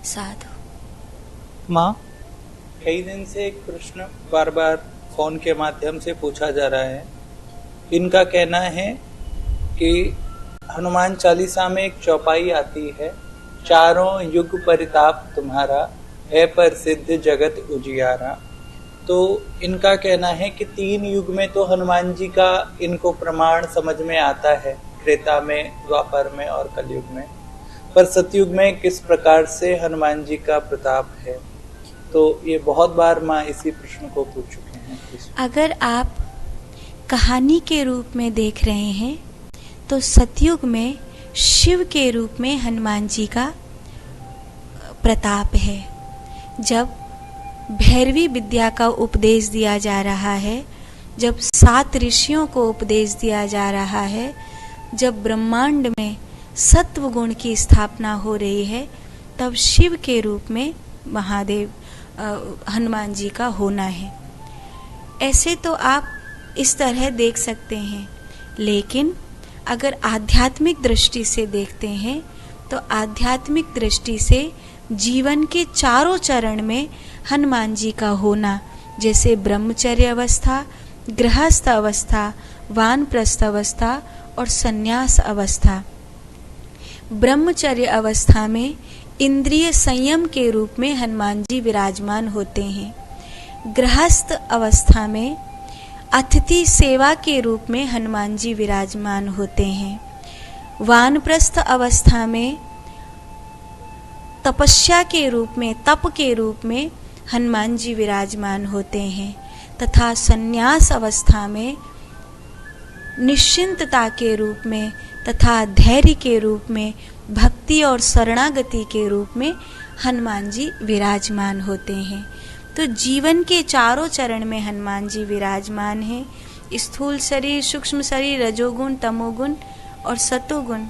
साधु। माँ, कई दिन से एक प्रश्न बार बार फोन के माध्यम से पूछा जा रहा है। इनका कहना है कि हनुमान चालीसा में एक चौपाई आती है, चारों युग परिताप तुम्हारा, है प्रसिद्ध जगत उजियारा। तो इनका कहना है कि 3 युग में तो हनुमान जी का इनको प्रमाण समझ में आता है, त्रेता में, द्वापर में और कलयुग में, पर सतयुग में किस प्रकार से हनुमान जी का प्रताप है। तो ये बहुत बार माँ इसी प्रश्न को पूछ चुके हैं। अगर आप कहानी के रूप में देख रहे हैं तो सतयुग में शिव के रूप में हनुमान जी का प्रताप है। जब भैरवी विद्या का उपदेश दिया जा रहा है, जब 7 ऋषियों को उपदेश दिया जा रहा है, जब ब्रह्मांड में सत्व गुण की स्थापना हो रही है, तब शिव के रूप में महादेव हनुमान जी का होना है। ऐसे तो आप इस तरह देख सकते हैं, लेकिन अगर आध्यात्मिक दृष्टि से देखते हैं तो आध्यात्मिक दृष्टि से जीवन के चारों चरण में हनुमान जी का होना, जैसे ब्रह्मचर्य अवस्था, गृहस्थ अवस्था, वानप्रस्थ अवस्था और संन्यास अवस्था। ब्रह्मचर्य अवस्था में इंद्रिय संयम के रूप में हनुमान जी विराजमान होते हैं। गृहस्थ अवस्था में अतिथि सेवा के रूप में हनुमान जी विराजमान होते हैं। वानप्रस्थ अवस्था में तपस्या के रूप में, तप के रूप में हनुमान जी विराजमान होते हैं, तथा संन्यास अवस्था में निश्चिंतता के रूप में तथा धैर्य के रूप में, भक्ति और शरणागति के रूप में हनुमान जी विराजमान होते हैं। तो जीवन के चारों चरण में हनुमान जी विराजमान हैं। स्थूल शरीर, सूक्ष्म शरीर, रजोगुण, तमोगुण और सतोगुण,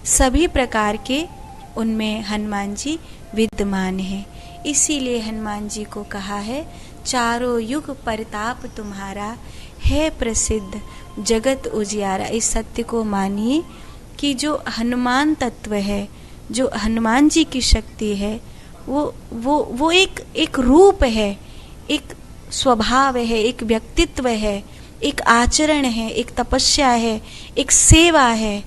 सभी प्रकार के उनमें हनुमान जी विद्यमान हैं। इसीलिए हनुमान जी को कहा है, चारों युग परिताप तुम्हारा, है प्रसिद्ध जगत उजियारा। इस सत्य को मानिए कि जो हनुमान तत्व है, जो हनुमान जी की शक्ति है, वो एक रूप है, एक स्वभाव है, एक व्यक्तित्व है, एक आचरण है, एक तपस्या है, एक सेवा है,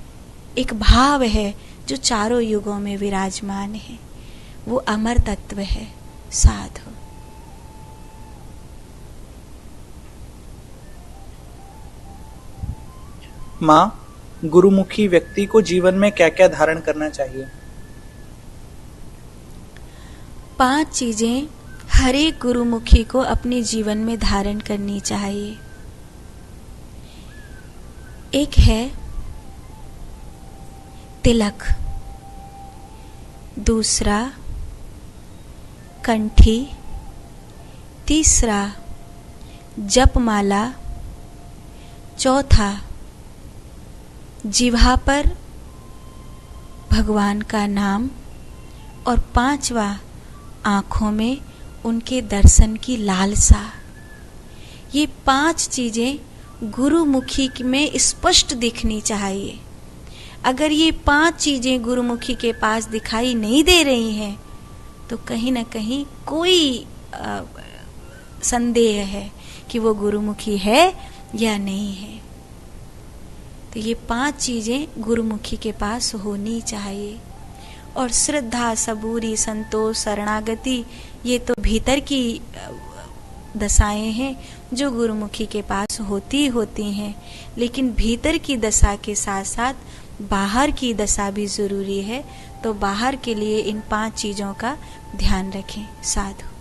एक भाव है, जो चारों युगों में विराजमान है। वो अमर तत्व है। साधु। माँ, गुरुमुखी व्यक्ति को जीवन में क्या क्या धारण करना चाहिए? 5 चीजें हर एक गुरुमुखी को अपने जीवन में धारण करनी चाहिए। एक है तिलक, दूसरा कंठी, तीसरा जपमाला, चौथा जिह्वा पर भगवान का नाम, और 5वां आँखों में उनके दर्शन की लालसा। ये 5 चीजें गुरुमुखी में स्पष्ट दिखनी चाहिए। अगर ये 5 चीजें गुरुमुखी के पास दिखाई नहीं दे रही हैं तो कहीं ना कहीं कोई संदेह है कि वो गुरुमुखी है या नहीं है। तो ये 5 चीजें गुरुमुखी के पास होनी चाहिए। और श्रद्धा, सबूरी, संतोष, शरणागति, ये तो भीतर की दशाएं हैं जो गुरुमुखी के पास होती हैं। लेकिन भीतर की दशा के साथ साथ बाहर की दशा भी जरूरी है। तो बाहर के लिए इन 5 चीजों का ध्यान रखें। साधु।